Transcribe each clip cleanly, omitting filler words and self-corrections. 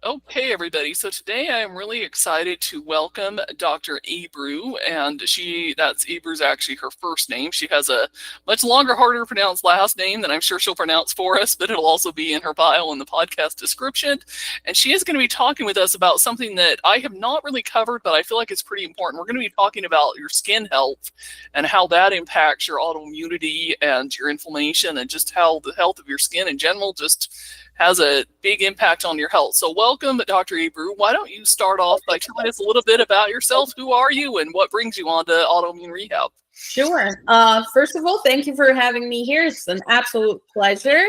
Okay, everybody. So today I am really excited to welcome Dr. Ebru, and that's Ebru's actually her first name. She has a much longer, harder to pronounce last name that I'm sure she'll pronounce for us, but it'll also be in her bio in the podcast description. And she is going to be talking with us about something that I have not really covered, but I feel like it's pretty important. We're going to be talking about your skin health and how that impacts your autoimmunity and your inflammation and just how the health of your skin in general just has a big impact on your health. So welcome, Dr. Ebru. Why don't you start off by telling us a little bit about yourself? Who are you and what brings you on to autoimmune rehab? Sure. First of all, thank you for having me here. It's an absolute pleasure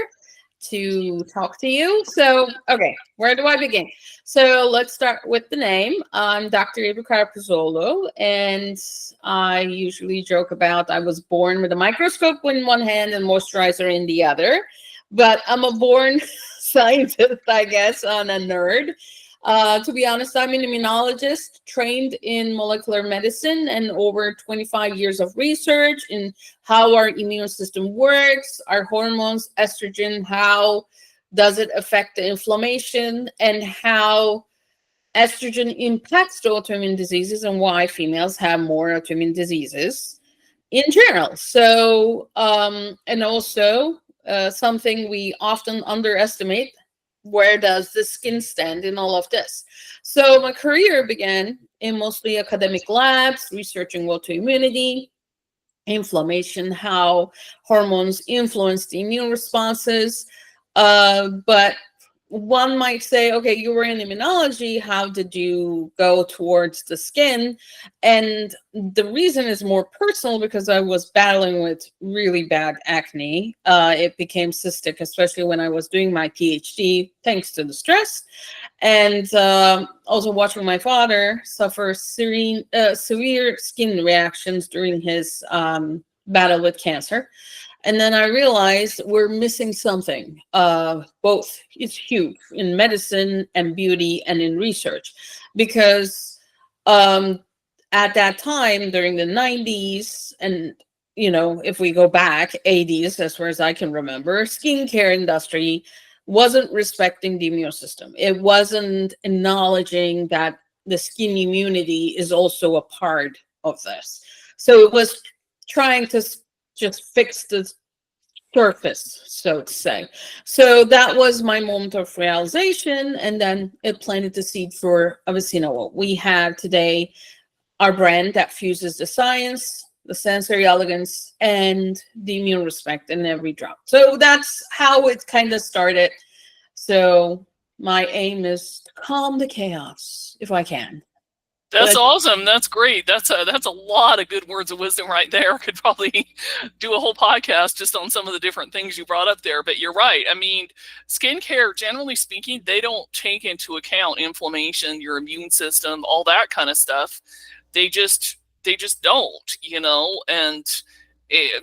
to talk to you. So, okay, where do I begin? So let's start with the name. I'm Dr. Ebru Carapazolo, and I usually joke about I was born with a microscope in one hand and moisturizer in the other, but I'm a born scientist, I guess, and a nerd. To be honest, I'm an immunologist trained in molecular medicine and over 25 years of research in how our immune system works, our hormones, estrogen, how does it affect the inflammation, and how estrogen impacts the autoimmune diseases and why females have more autoimmune diseases in general. So, and also something we often underestimate, where does the skin stand in all of this? So my career began in mostly academic labs, researching autoimmunity, inflammation, how hormones influence the immune responses. But one might say, okay, you were in immunology. How did you go towards the skin? And the reason is more personal because I was battling with really bad acne. It became cystic, especially when I was doing my PhD, thanks to the stress. And also watching my father suffer severe skin reactions during his battle with cancer. And then I realized we're missing something. Both it's huge in medicine and beauty and in research, because at that time during the 90s and if we go back 80s, as far as I can remember, skincare industry wasn't respecting the immune system. It wasn't acknowledging that the skin immunity is also a part of this. So it was trying to just fix the surface, so to say. So that was my moment of realization, and then it planted the seed for obviously what we have today, our brand that fuses the science, the sensory elegance, and the immune respect in every drop. So that's how it kind of started. So my aim is to calm the chaos if I can. That's awesome. That's great. That's a lot of good words of wisdom right there. Could probably do a whole podcast just on some of the different things you brought up there. But you're right. I mean, skincare, generally speaking, they don't take into account inflammation, your immune system, all that kind of stuff. They just don't, and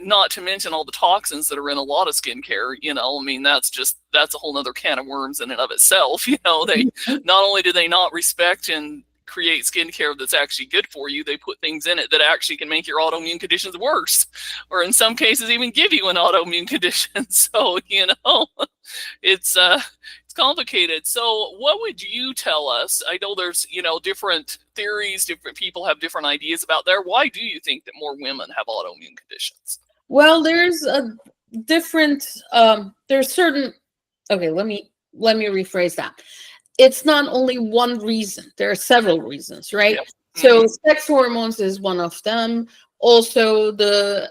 not to mention all the toxins that are in a lot of skincare. I mean, that's a whole nother can of worms in and of itself. They not only do they not respect and create skincare that's actually good for you, they put things in it that actually can make your autoimmune conditions worse, or in some cases even give you an autoimmune condition. So it's complicated. So what would you tell us? I know there's different theories, different people have different ideas about there. Why do you think that more women have autoimmune conditions? Well, there's a different there's certain okay, let me rephrase that. It's not only one reason. There are several reasons, right? Yep. So sex hormones is one of them. Also, the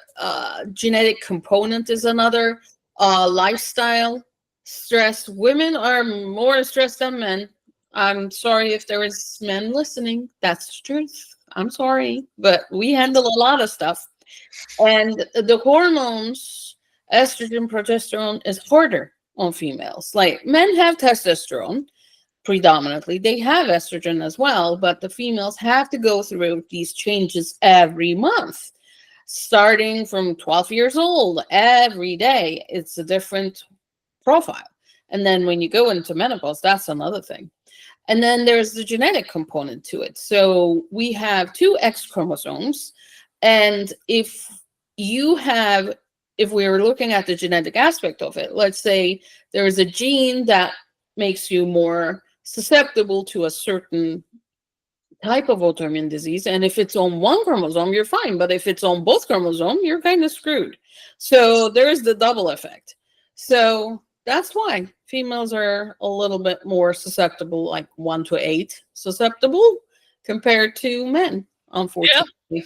genetic component is another. Lifestyle, stress. Women are more stressed than men. I'm sorry if there is men listening. That's the truth. I'm sorry, but we handle a lot of stuff. And the hormones, estrogen, progesterone, is harder on females. Like men have testosterone predominantly. They have estrogen as well, but the females have to go through these changes every month, starting from 12 years old. Every day, it's a different profile. And then when you go into menopause, that's another thing. And then there's the genetic component to it. So we have two X chromosomes. And if we were looking at the genetic aspect of it, let's say there is a gene that makes you more susceptible to a certain type of autoimmune disease. And if it's on one chromosome, you're fine. But if it's on both chromosomes, you're kind of screwed. So there's the double effect. So that's why females are a little bit more susceptible, like 1 to 8 susceptible compared to men, Yeah, unfortunately.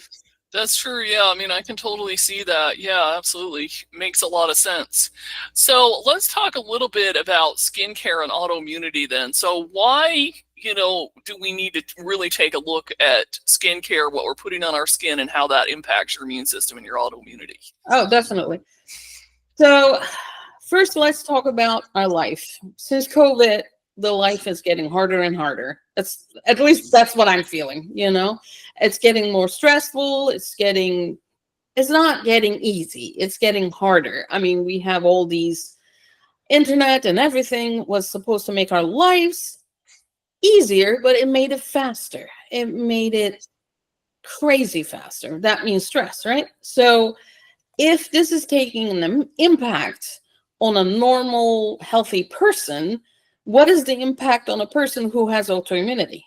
that's true. Yeah, I mean, I can totally see that. Yeah, absolutely. Makes a lot of sense. So let's talk a little bit about skincare and autoimmunity then. So why, do we need to really take a look at skincare, what we're putting on our skin, and how that impacts your immune system and your autoimmunity? Oh, definitely. So, first, let's talk about our life. Since COVID, the life is getting harder and harder. That's at least that's what I'm feeling, It's getting more stressful, it's not getting easy. It's getting harder. I mean, we have all these internet and everything was supposed to make our lives easier, but it made it faster. It made it crazy faster. That means stress, right? So, if this is taking an impact on a normal, healthy person, what is the impact on a person who has autoimmunity?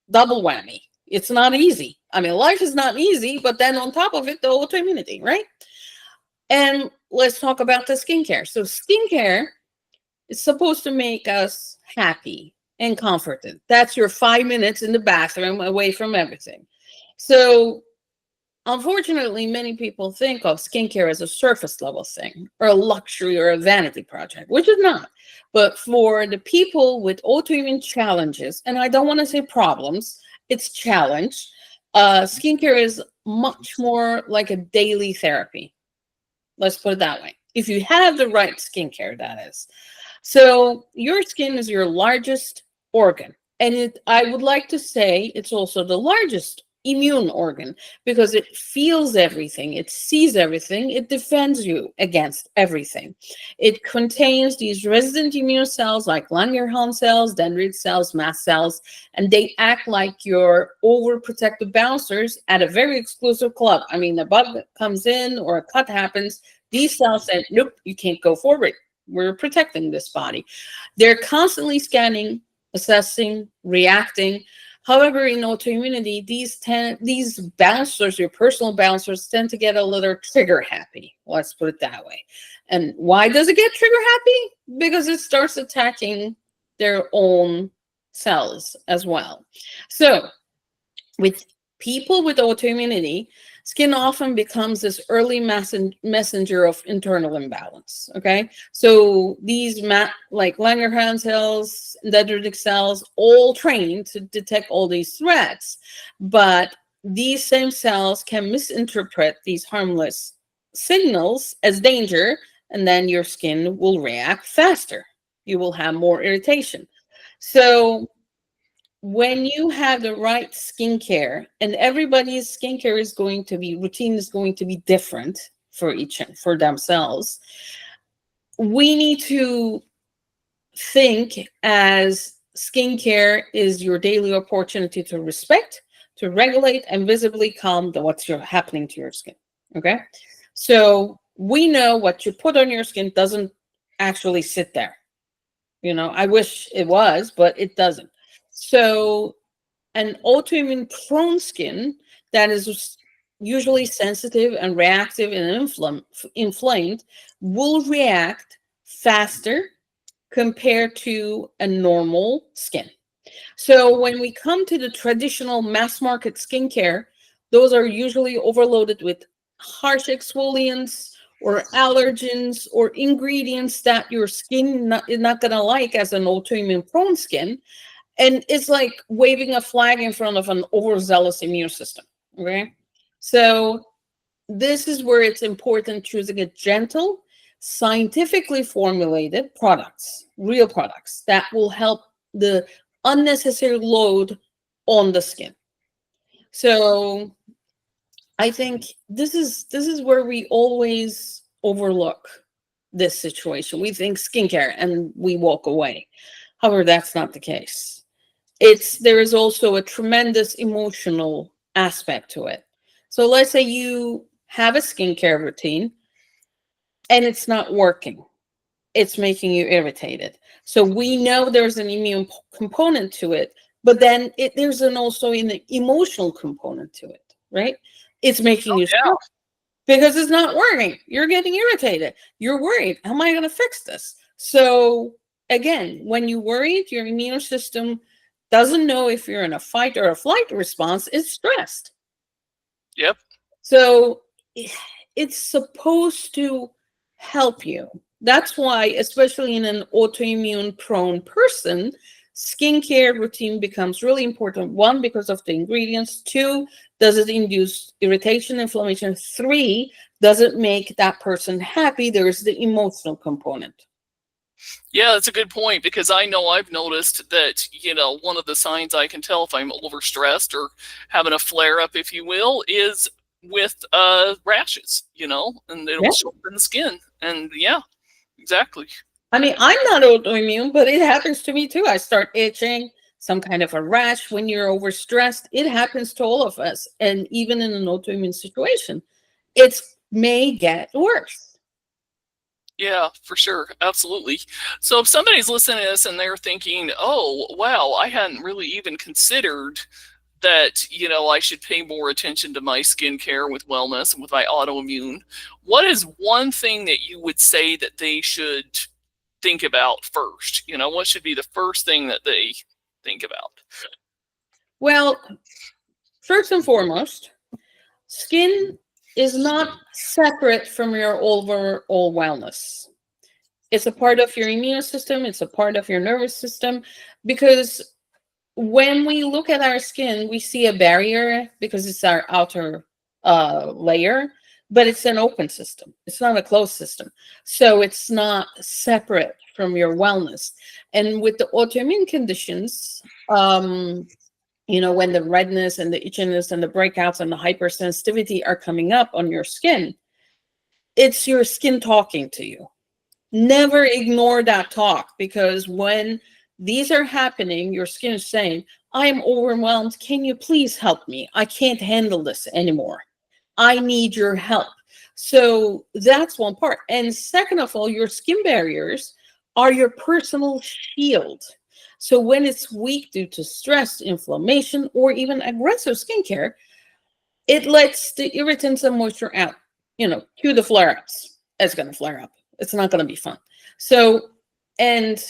Double whammy. It's not easy. I mean, life is not easy, but then on top of it, the autoimmunity, right? And let's talk about the skincare. So, skincare is supposed to make us happy and comforted. That's your 5 minutes in the bathroom away from everything. So, unfortunately, many people think of skincare as a surface level thing or a luxury or a vanity project, which is not. But for the people with autoimmune challenges, and I don't want to say problems, it's challenge, skincare is much more like a daily therapy. Let's put it that way. If you have the right skincare, that is. So your skin is your largest organ. And I would like to say it's also the largest immune organ because it feels everything, it sees everything, it defends you against everything. It contains these resident immune cells like Langerhans cells, dendritic cells, mast cells, and they act like your overprotective bouncers at a very exclusive club. I mean, a bug comes in or a cut happens, these cells say, nope, you can't go forward. We're protecting this body. They're constantly scanning, assessing, reacting. However, in autoimmunity, these bouncers, your personal bouncers, tend to get a little trigger happy. Let's put it that way. And why does it get trigger happy? Because it starts attacking their own cells as well. So, with people with autoimmunity, skin often becomes this early messenger of internal imbalance. Okay, so these like Langerhans cells, dendritic cells, all trained to detect all these threats, but these same cells can misinterpret these harmless signals as danger, and then your skin will react faster. You will have more irritation. So when you have the right skincare, and everybody's skincare is going to be routine is going to be different for themselves, we need to think as skincare is your daily opportunity to respect, to regulate, and visibly calm what's happening to your skin. Okay, so we know what you put on your skin doesn't actually sit there. I wish it was, but it doesn't. So an autoimmune prone skin that is usually sensitive and reactive and inflamed will react faster compared to a normal skin. So when we come to the traditional mass market skincare, those are usually overloaded with harsh exfoliants or allergens or ingredients that your skin is not going to like as an autoimmune prone skin. And it's like waving a flag in front of an overzealous immune system. Okay. So this is where it's important choosing a gentle, scientifically formulated products, real products that will help the unnecessary load on the skin. So I think this is where we always overlook this situation. We think skincare and we walk away. However, that's not the case. There is also a tremendous emotional aspect to it. So let's say you have a skincare routine and it's not working. it's making you irritated. So we know there's an immune component to it, but then there's an also an emotional component to it, right? It's making Oh you yeah. stressed because it's not working. You're getting irritated. You're worried. How am I going to fix this? So again, when you worried, your immune system doesn't know if you're in a fight or a flight response. It's stressed. Yep. So it's supposed to help you. That's why, especially in an autoimmune prone person, skincare routine becomes really important. One, because of the ingredients. Two, does it induce irritation, inflammation? Three, does it make that person happy? There's the emotional component. Yeah, that's a good point, because I know I've noticed that, one of the signs I can tell if I'm overstressed or having a flare up, if you will, is with rashes, and it Yeah. will show up in the skin. And yeah, exactly. I mean, I'm not autoimmune, but it happens to me too. I start itching, some kind of a rash when you're overstressed. It happens to all of us. And even in an autoimmune situation, it may get worse. Yeah, for sure. Absolutely. So if somebody's listening to this and they're thinking, oh, wow, I hadn't really even considered that, I should pay more attention to my skincare with wellness and with my autoimmune, what is one thing that you would say that they should think about first? What should be the first thing that they think about? Well, first and foremost, skin is not separate from your overall wellness. It's a part of your immune system, it's a part of your nervous system, because when we look at our skin, we see a barrier because it's our outer layer, but it's an open system. It's not a closed system. So it's not separate from your wellness. And with the autoimmune conditions, when the redness and the itchiness and the breakouts and the hypersensitivity are coming up on your skin, it's your skin talking to you. Never ignore that talk, because when these are happening, your skin is saying, I am overwhelmed. Can you please help me? I can't handle this anymore. I need your help. So that's one part. And second of all, your skin barriers are your personal shield. So when it's weak due to stress, inflammation, or even aggressive skincare, it lets the irritants and moisture out. Cue the flare ups. It's going to flare up. It's not going to be fun. So, and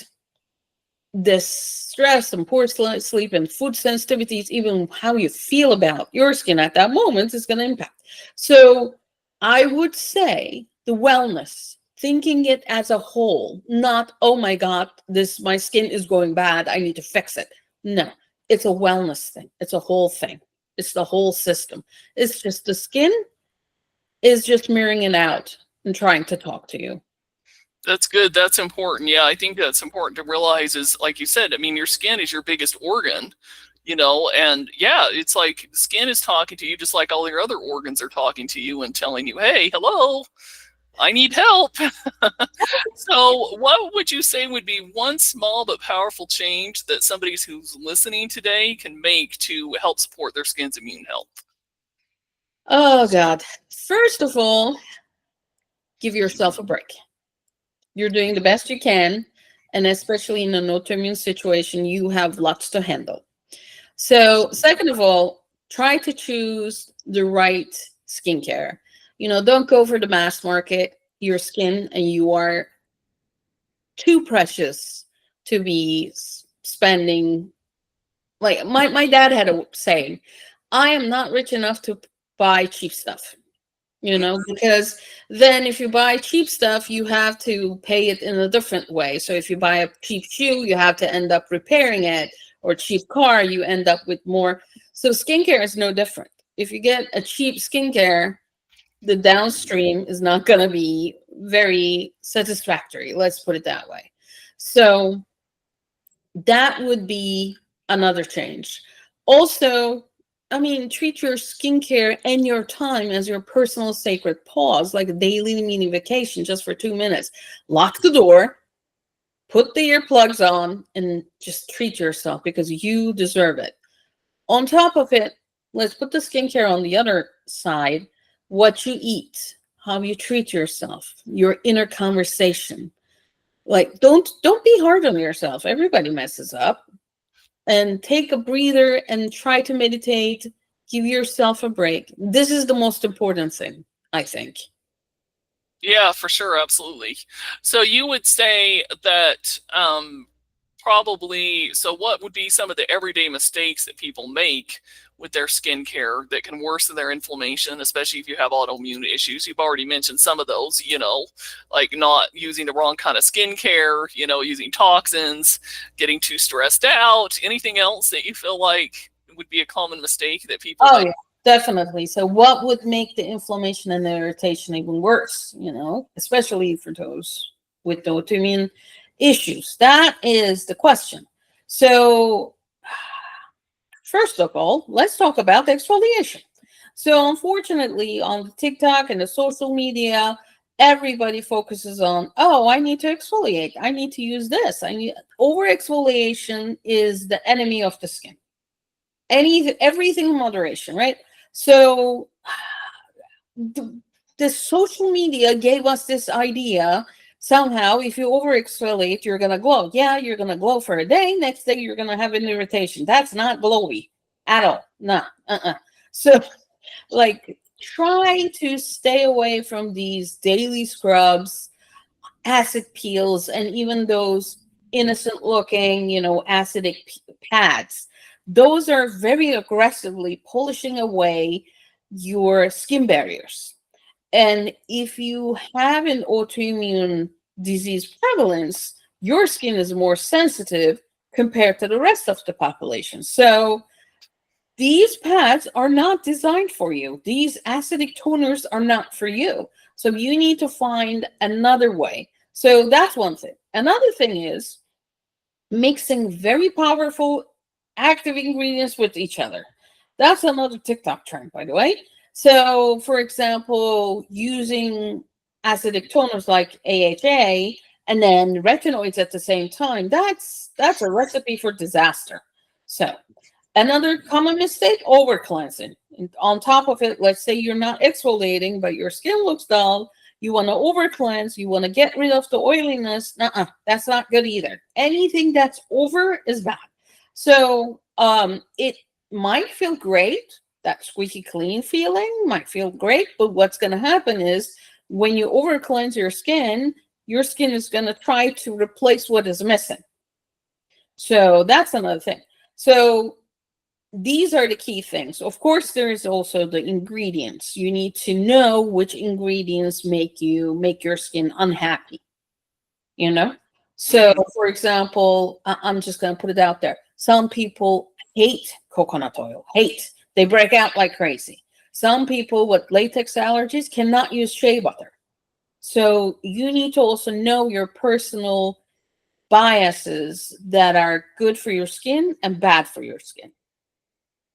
this stress and poor sleep and food sensitivities, even how you feel about your skin at that moment, is going to impact. So I would say the wellness, thinking it as a whole, not, oh my God, my skin is going bad, I need to fix it. No, it's a wellness thing. It's a whole thing. It's the whole system. It's just the skin is just mirroring it out and trying to talk to you. That's good. That's important. Yeah, I think that's important to realize is, like you said, I mean, your skin is your biggest organ, and yeah, it's like skin is talking to you just like all your other organs are talking to you and telling you, hey, hello, I need help. So what would you say would be one small but powerful change that somebody who's listening today can make to help support their skin's immune health? Oh, God. First of all, give yourself a break. You're doing the best you can. And especially in an autoimmune situation, you have lots to handle. So, second of all, try to choose the right skincare. Don't go for the mass market. Your skin and you are too precious to be spending. Like my dad had a saying, I am not rich enough to buy cheap stuff. Because then if you buy cheap stuff, you have to pay it in a different way. So if you buy a cheap shoe, you have to end up repairing it, or cheap car, you end up with more. So skincare is no different. If you get a cheap skincare, the downstream is not going to be very satisfactory. Let's put it that way. So that would be another change. Also, I mean, treat your skincare and your time as your personal sacred pause, like a daily mini vacation just for 2 minutes. Lock the door, put the earplugs on, and just treat yourself, because you deserve it. On top of it, let's put the skincare on the other side. What you eat, how you treat yourself, your inner conversation. Like, don't be hard on yourself. Everybody messes up. And take a breather and try to meditate. Give yourself a break. This is the most important thing, I think. Yeah, for sure, absolutely. So you would say that probably, so what would be some of the everyday mistakes that people make with their skincare that can worsen their inflammation, especially if you have autoimmune issues? You've already mentioned some of those, like not using the wrong kind of skincare, using toxins, getting too stressed out. Anything else that you feel like would be a common mistake that people Oh make? yeah, definitely. So what would make the inflammation and the irritation even worse, especially for those with the autoimmune issues? That is the question. So first of all, let's talk about the exfoliation. So unfortunately, on the TikTok and the social media, everybody focuses on, oh, I need to exfoliate. I need to use this. I need over exfoliation is the enemy of the skin. Everything in moderation, right? So the social media gave us this idea somehow if you over exfoliate you're gonna glow. Yeah, you're gonna glow for a day, next day you're gonna have an irritation. That's not glowy at all. No. So like, try to stay away from these daily scrubs, acid peels, and even those innocent looking, acidic pads. Those are very aggressively polishing away your skin barriers. And if you have an autoimmune disease prevalence, your skin is more sensitive compared to the rest of the population. So these pads are not designed for you. These acidic toners are not for you. So you need to find another way. So that's one thing. Another thing is mixing very powerful active ingredients with each other. That's another TikTok trend, by the way. So, for example, using acidic toners like AHA and then retinoids at the same time, that's a recipe for disaster. So, another common mistake, over cleansing. And on top of it, let's say you're not exfoliating, but your skin looks dull. You want to over cleanse. You want to get rid of the oiliness. Nuh-uh, that's not good either. Anything that's over is bad. So it might feel great. That squeaky clean feeling might feel great. But what's going to happen is when you over cleanse your skin is going to try to replace what is missing. So that's another thing. So these are the key things. Of course, there is also the ingredients. You need to know which ingredients make your skin unhappy. So, for example, I'm just going to put it out there. Some people hate coconut oil. Hate. They break out like crazy. Some people with latex allergies cannot use shea butter. So you need to also know your personal biases that are good for your skin and bad for your skin.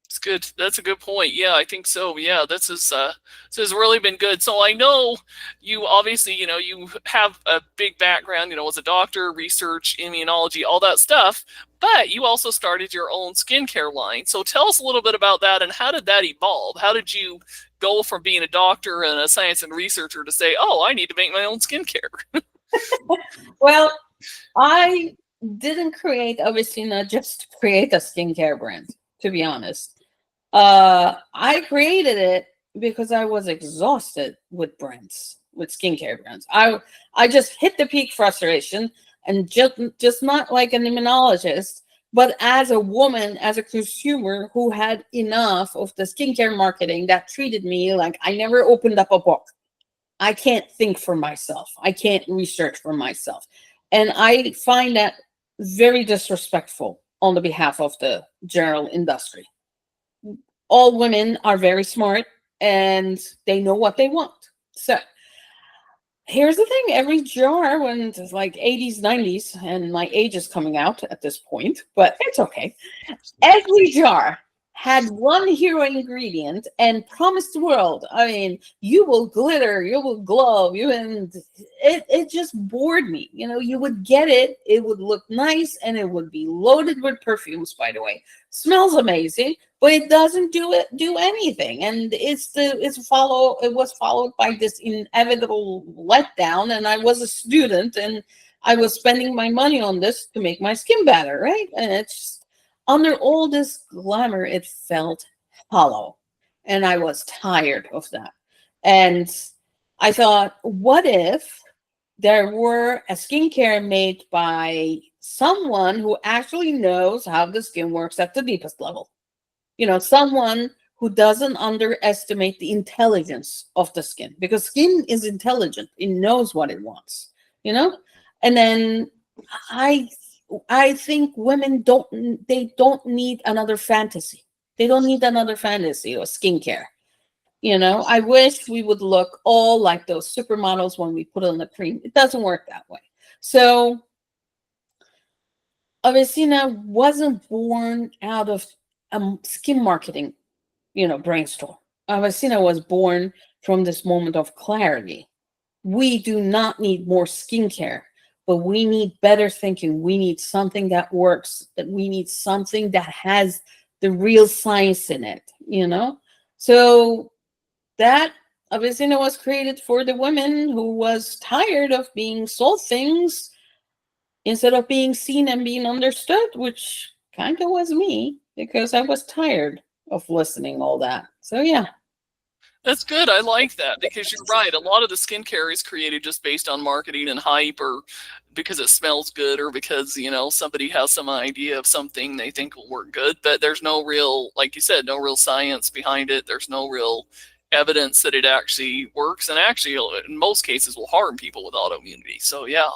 It's good. That's a good point. Yeah, I think so. Yeah, this has really been good. So I know you obviously, you have a big background, as a doctor, research, immunology, all that stuff, but you also started your own skincare line. So tell us a little bit about that and how did that evolve? How did you go from being a doctor and a science and researcher to say, "Oh, I need to make my own skincare"? Well, I didn't obviously not just create a skincare brand, to be honest. I created it because I was exhausted with skincare brands. I just hit the peak frustration, and just not like an immunologist, but as a woman, as a consumer who had enough of the skincare marketing that treated me like I never opened up a book. I can't think for myself. I can't research for myself. And I find that very disrespectful on the behalf of the general industry. All women are very smart and they know what they want. So here's the thing, every jar, when it's like 80s, 90s, and my age is coming out at this point, but it's okay. Every jar had one hero ingredient and promised the world, I mean, you will glitter, you will glow, and it just bored me. You would get it, it would look nice, and it would be loaded with perfumes, by the way. Smells amazing, but it doesn't do anything. And it was followed by this inevitable letdown. And I was a student, and I was spending my money on this to make my skin better, right? And it's just, under all this glamour, it felt hollow. And I was tired of that. And I thought, what if there were a skincare made by someone who actually knows how the skin works at the deepest level? Someone who doesn't underestimate the intelligence of the skin, because skin is intelligent. It knows what it wants, you know? And then I I think women don't need another fantasy. They don't need another fantasy or skincare. I wish we would look all like those supermodels when we put on the cream. It doesn't work that way. So Avicina wasn't born out of skin marketing, brainstorm. Avicina was born from this moment of clarity. We do not need more skincare, but we need better thinking. We need something that works, that we need something that has the real science in it. So that Avicina was created for the women who was tired of being sold things instead of being seen and being understood, which kind of was me because I was tired of listening all that. So yeah. That's good. I like that because you're right. A lot of the skincare is created just based on marketing and hype, or because it smells good, or because, somebody has some idea of something they think will work good. But there's no real, like you said, no real science behind it. There's no real evidence that it actually works, and actually, in most cases, will harm people with autoimmunity. So yeah,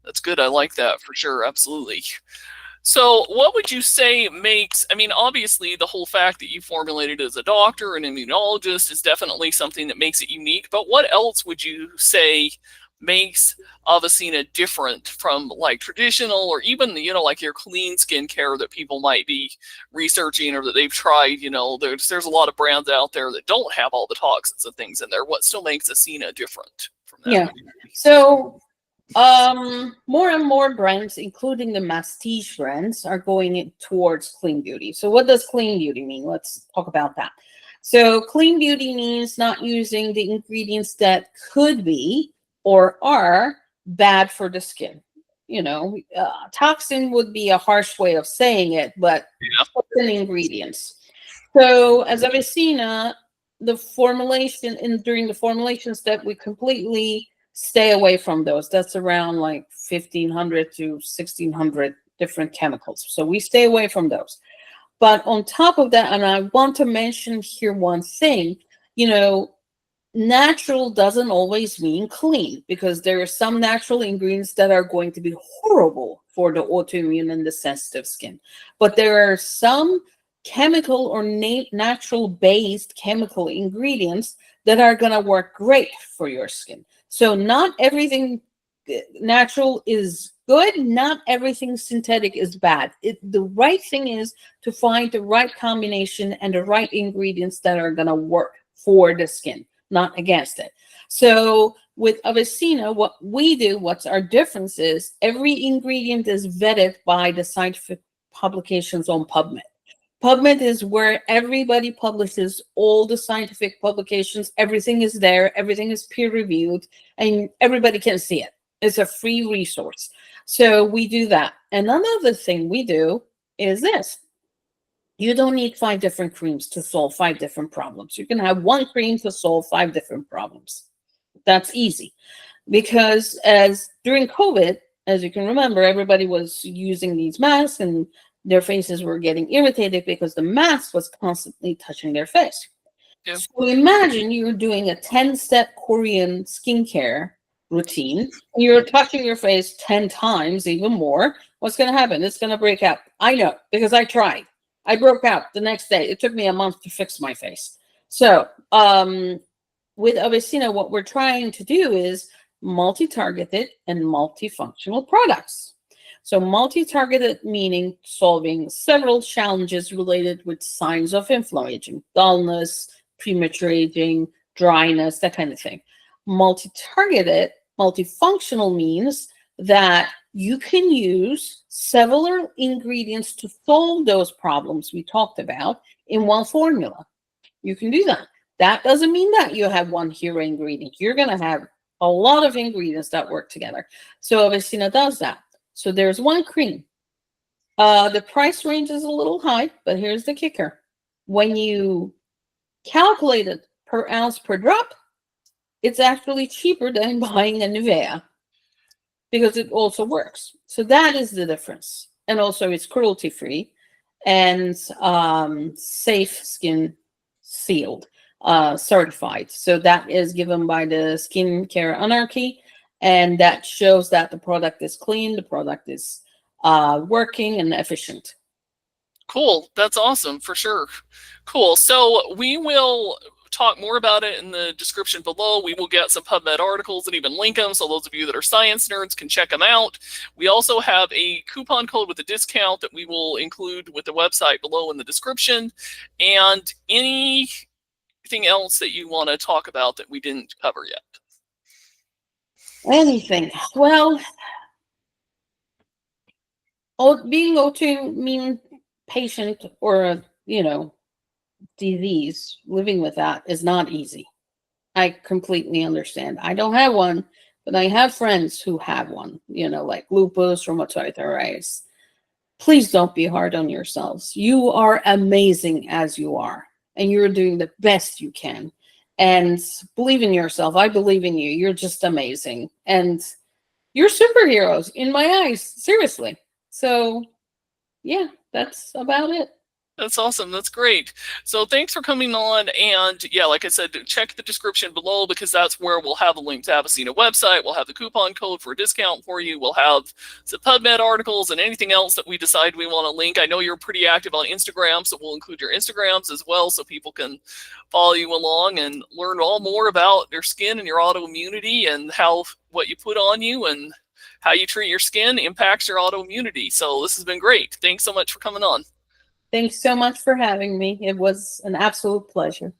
that's good. I like that for sure. Absolutely. So, what would you say makes, obviously, the whole fact that you formulated as a doctor and immunologist is definitely something that makes it unique, but what else would you say makes Avicina different from like traditional, or even, like your clean skincare that people might be researching or that they've tried? There's a lot of brands out there that don't have all the toxins and things in there. What still makes Avicina different from that? Yeah. So more and more brands, including the masstige brands, are going towards clean beauty. So what does clean beauty mean? Let's talk about that. So clean beauty means not using the ingredients that could be or are bad for the skin. Toxin would be a harsh way of saying it, but Yeah. ingredients. So as Avicina, the formulation during the formulation step, we completely stay away from those. That's around like 1,500 to 1,600 different chemicals. So we stay away from those. But on top of that, and I want to mention here one thing, natural doesn't always mean clean, because there are some natural ingredients that are going to be horrible for the autoimmune and the sensitive skin. But there are some chemical or natural based chemical ingredients that are going to work great for your skin. So not everything natural is good, not everything synthetic is bad. The right thing is to find the right combination and the right ingredients that are going to work for the skin, not against it. So with Avicina, what we do, what's our difference is every ingredient is vetted by the scientific publications on PubMed. PubMed is where everybody publishes all the scientific publications. Everything is there. Everything is peer reviewed, and everybody can see it. It's a free resource. So we do that. And another thing we do is this. You don't need 5 different creams to solve 5 different problems. You can have one cream to solve 5 different problems. That's easy. Because during COVID, as you can remember, everybody was using these masks and their faces were getting irritated because the mask was constantly touching their face. Yeah. So imagine you're doing a 10-step Korean skincare routine, and you're touching your face 10 times, even more. What's going to happen? It's going to break out. I know, because I tried. I broke out the next day. It took me a month to fix my face. So with Avicina, what we're trying to do is multi-targeted and multifunctional products. So multi-targeted meaning solving several challenges related with signs of inflammation, dullness, premature aging, dryness, that kind of thing. Multi-targeted, multifunctional means that you can use several ingredients to solve those problems we talked about in one formula. You can do that. That doesn't mean that you have one hero ingredient. You're going to have a lot of ingredients that work together. So Avicina does that. So there's one cream. The price range is a little high, but here's the kicker. When you calculate it per ounce per drop, it's actually cheaper than buying a Nivea because it also works. So that is the difference. And also it's cruelty free and safe skin sealed, certified. So that is given by the Skincare Anarchy, and that shows that the product is clean, the product is working and efficient. Cool. That's awesome for sure. Cool. So we will talk more about it in the description below. We will get some PubMed articles and even link them, so those of you that are science nerds can check them out. We also have a coupon code with a discount that we will include with the website below in the description. And anything else that you want to talk about that we didn't cover yet? Anything. Well, being autoimmune patient or a, disease, living with that is not easy. I completely understand. I don't have one, but I have friends who have one, like lupus, rheumatoid arthritis. Please don't be hard on yourselves. You are amazing as you are, and you're doing the best you can. And believe in yourself. I believe in you. You're just amazing. And you're superheroes in my eyes, seriously. So, yeah, that's about it. That's awesome. That's great. So thanks for coming on. And yeah, like I said, check the description below because that's where we'll have a link to Avicina website. We'll have the coupon code for a discount for you. We'll have some PubMed articles and anything else that we decide we want to link. I know you're pretty active on Instagram, so we'll include your Instagrams as well so people can follow you along and learn all more about your skin and your autoimmunity and how what you put on you and how you treat your skin impacts your autoimmunity. So this has been great. Thanks so much for coming on. Thanks so much for having me. It was an absolute pleasure.